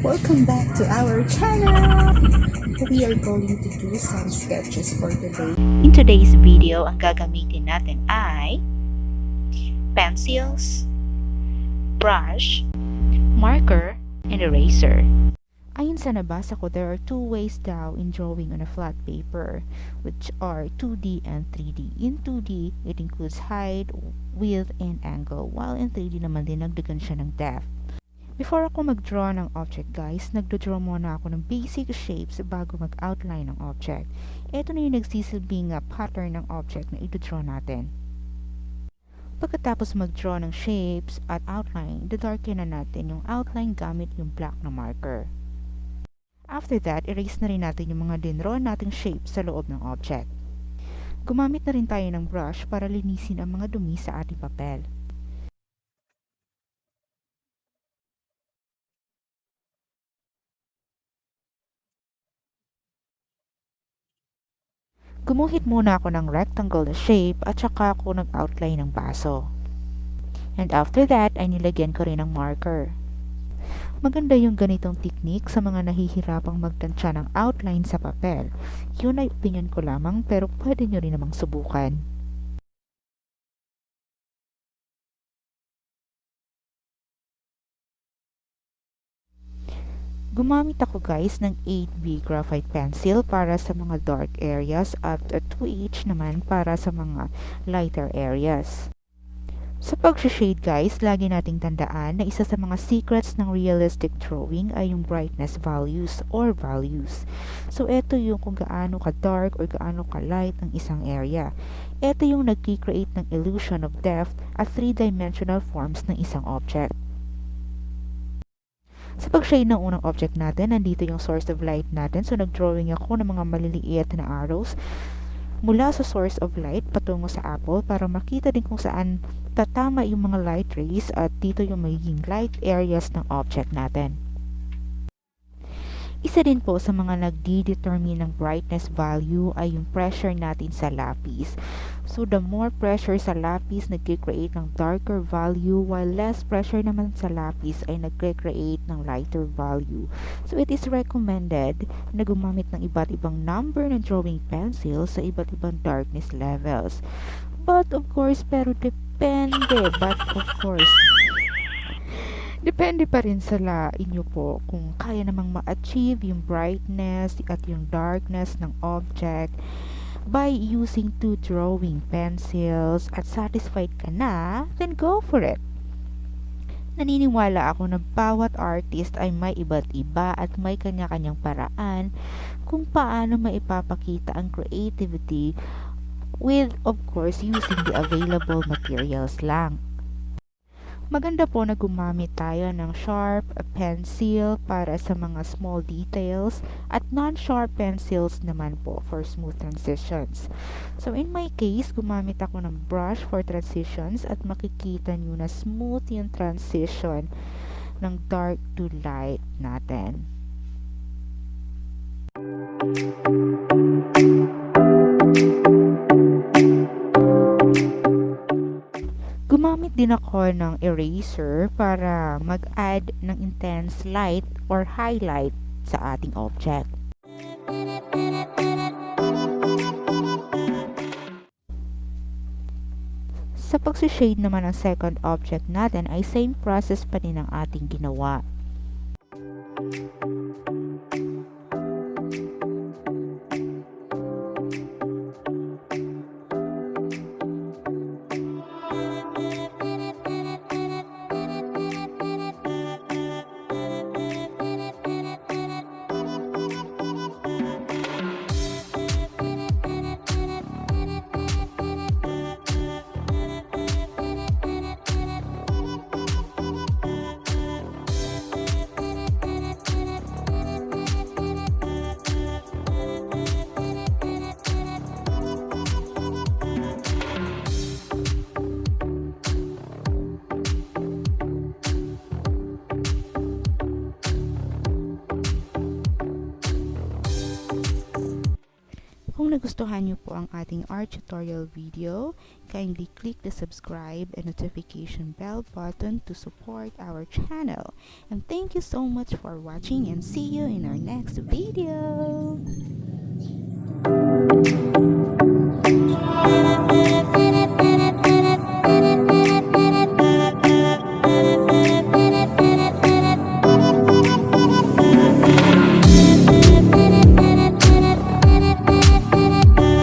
Welcome back to our channel! We are going to do some sketches for today. In today's video, ang gagamitin natin ay pencils, brush, marker, and eraser. Ayon sa nabasa ko, there are two ways daw in drawing on a flat paper, which are 2D and 3D. In 2D, it includes height, width, and angle, while in 3D naman dinagdagan siya ng depth. Before ako mag-draw ng object guys, nagdo-draw muna ako ng basic shapes bago mag-outline ng object. Ito na yung nagsisilbing pattern ng object na i-draw natin. Pagkatapos mag-draw ng shapes at outline, dadarken na natin yung outline gamit yung black na marker. After that, erase na rin natin yung mga dinraw nating shapes sa loob ng object. Gumamit na rin tayo ng brush para linisin ang mga dumi sa ating papel. Gumuhit muna ako ng rectangle na shape at saka ako nag-outline ng baso. And after that, ay nilagyan ko rin ng marker. Maganda yung ganitong technique sa mga nahihirapang magtansya ng outline sa papel. Yun ay opinion ko lamang pero pwede nyo rin namang subukan. Gumamit ako guys ng 8B graphite pencil para sa mga dark areas at 2H naman para sa mga lighter areas. Sa pag-shade guys, lagi nating tandaan na isa sa mga secrets ng realistic drawing ay yung brightness values or values. So ito yung kung gaano ka dark or gaano ka light ng isang area. Ito yung nag-create ng illusion of depth at three-dimensional forms ng isang object. Sa pag-shade ng unang object natin, nandito yung source of light natin. So nag-drawing ako ng mga maliliit na arrows mula sa source of light patungo sa apple para makita din kung saan tatama yung mga light rays at dito yung magiging light areas ng object natin. Isa din po sa mga nagdi-determine ng brightness value ay yung pressure natin sa lapis. So the more pressure sa lapis nagkikreate ng darker value while less pressure naman sa lapis ay nagkikreate ng lighter value. So it is recommended na gumamit ng iba't ibang number ng drawing pencil sa iba't ibang darkness levels. But of course, depende pa rin sa inyo po kung kaya namang ma-achieve yung brightness at yung darkness ng object by using two drawing pencils at satisfied ka na, then go for it. Naniniwala ako na bawat artist ay may iba't iba at may kanya-kanyang paraan kung paano maipapakita ang creativity with, of course, using the available materials lang. Maganda po na gumamit tayo ng sharp pencil para sa mga small details at non-sharp pencils naman po for smooth transitions. So in my case, gumamit ako ng brush for transitions at makikita nyo na smooth yung transition ng dark to light natin. Gumamit din ako ng eraser para mag-add ng intense light or highlight sa ating object. Sa pag-shade naman ng second object natin ay same process pa din ang ating ginawa. Kung nagustuhan niyo po ang ating art tutorial video, kindly click the subscribe and notification bell button to support our channel. And thank you so much for watching, and see you in our next video!